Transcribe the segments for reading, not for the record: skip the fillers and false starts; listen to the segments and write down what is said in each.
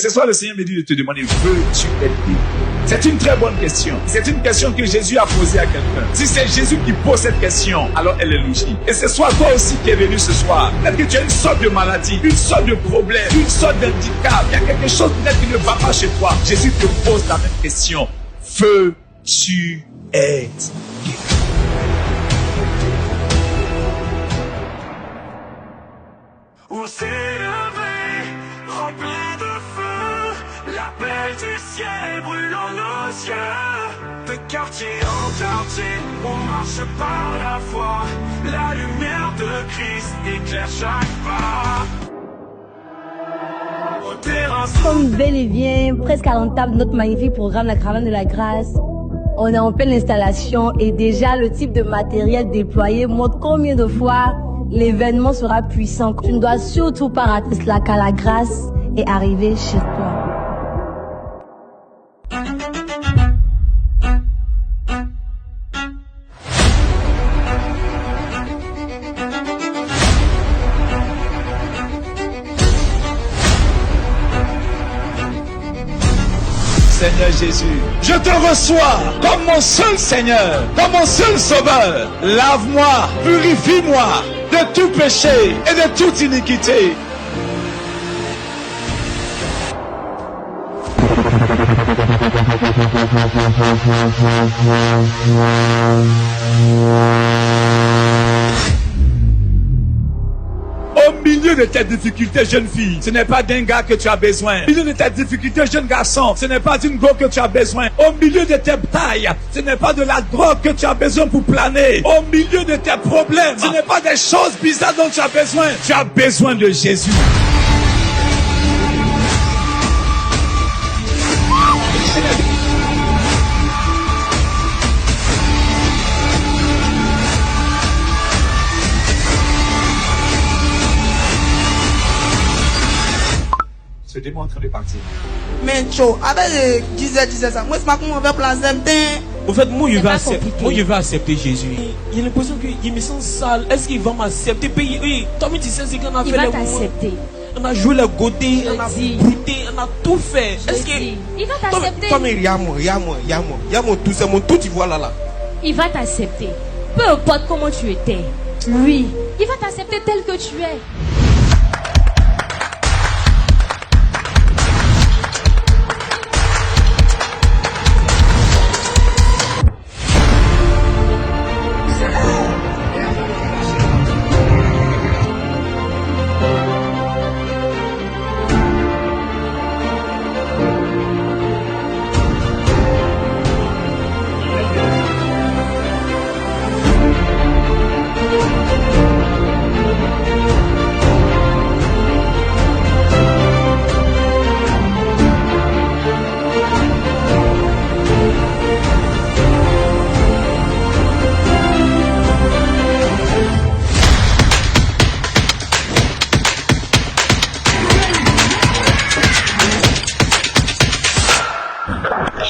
Ce soir, le Seigneur me dit de te demander, veux-tu être libre? C'est une très bonne question. C'est une question que Jésus a posée à quelqu'un. Si c'est Jésus qui pose cette question, alors elle est logique. Et ce soir, toi aussi qui es venu ce soir, peut-être que tu as une sorte de maladie, une sorte de problème, une sorte d'handicap. Il y a quelque chose peut-être qui ne va pas chez toi. Jésus te pose la même question. Veux-tu être libre? On s'est levé, rempli de feu, l'appel du ciel brûlant nos yeux. De quartier en quartier, on marche par la foi, la lumière de Christ éclaire chaque pas. Comme bel et bien, presque à l'entame de notre magnifique programme La Caravane de la Grâce, on est en pleine installation et déjà le type de matériel déployé montre combien de fois l'événement sera puissant. Tu ne dois surtout pas rater cela car la grâce est arrivée chez toi. Seigneur Jésus, je te reçois comme mon seul Seigneur, comme mon seul Sauveur. Lave-moi, purifie-moi de tout péché et de toute iniquité. Au milieu de tes difficultés, jeune fille, ce n'est pas d'un gars que tu as besoin. Au milieu de tes difficultés, jeune garçon, ce n'est pas d'une go que tu as besoin. Au milieu de tes batailles, ce n'est pas de la drogue que tu as besoin pour planer. Au milieu de tes problèmes, ce n'est pas des choses bizarres dont tu as besoin. Tu as besoin de Jésus. Ce démon est en train de partir. Mais Cho, avec 10 ça, moi, c'est pas comment on va placer un temps. En fait, moi, je vais accepter Jésus. Il y a l'impression qu'il me sent sale. Est-ce qu'il va m'accepter? Oui, toi, tu sais, c'est qu'on a fait Il va t'accepter. On a joué le côté, on a brouté, on a tout fait. Est-ce que... Il va t'accepter. Toi, mais regarde-moi, tout c'est mon tout, tu vois là. Il va t'accepter. Peu importe comment tu étais. Lui, il va t'accepter tel que tu es.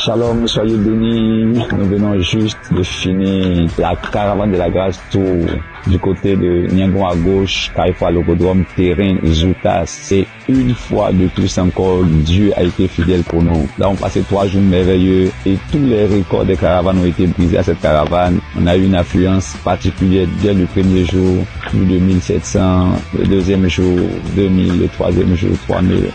Shalom, soyez bénis. Nous venons juste de finir la caravane de la grâce tour du côté de Niangon à gauche, Carrefour à l'Ogodrome, terrain Zoutas. Et une fois de plus encore, Dieu a été fidèle pour nous. Là, on passait 3 jours merveilleux et tous les records des caravanes ont été brisés à cette caravane. On a eu une affluence particulière dès le premier jour, plus de 1700, le deuxième jour, 2000, le troisième jour, 3000.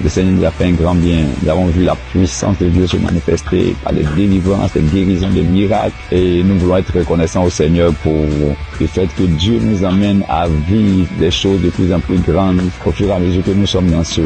Le Seigneur nous a fait un grand bien. Nous avons vu la puissance de Dieu se manifester par des délivrances, des guérisons, des miracles. Et nous voulons être reconnaissants au Seigneur pour le fait que Dieu nous amène à vivre des choses de plus en plus grandes au fur et à mesure que nous sommes dans ce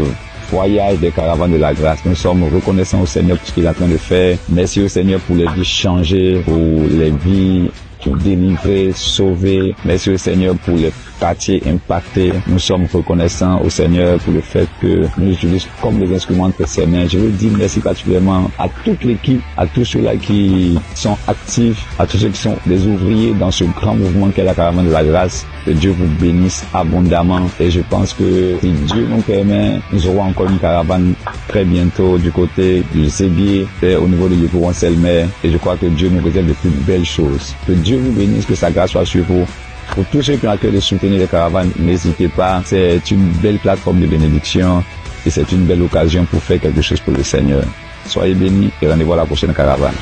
voyage des caravanes de la grâce. Nous sommes reconnaissants au Seigneur pour ce qu'il est en train de faire. Merci au Seigneur pour les vies changées, pour les vies délivrées, sauvées. Merci au Seigneur pour les quartiers impactés. Nous sommes reconnaissants au Seigneur pour le fait que nous utilisons comme des instruments de ses mains. Je veux dire merci particulièrement à toute l'équipe, à tous ceux-là qui sont actifs, à tous ceux qui sont des ouvriers dans ce grand mouvement qu'est la caravane de la grâce. Que Dieu vous bénisse abondamment. Et je pense que si Dieu nous permet, nous aurons encore une caravane très bientôt du côté du Zébier, au niveau de Yékou-Ronselmer. Et je crois que Dieu nous réserve de plus belles choses. Que Dieu vous bénisse, que sa grâce soit sur vous. Pour tous ceux qui ont à cœur de soutenir les caravanes, n'hésitez pas. C'est une belle plateforme de bénédiction. et c'est une belle occasion pour faire quelque chose pour le Seigneur. Soyez bénis et rendez-vous à la prochaine caravane.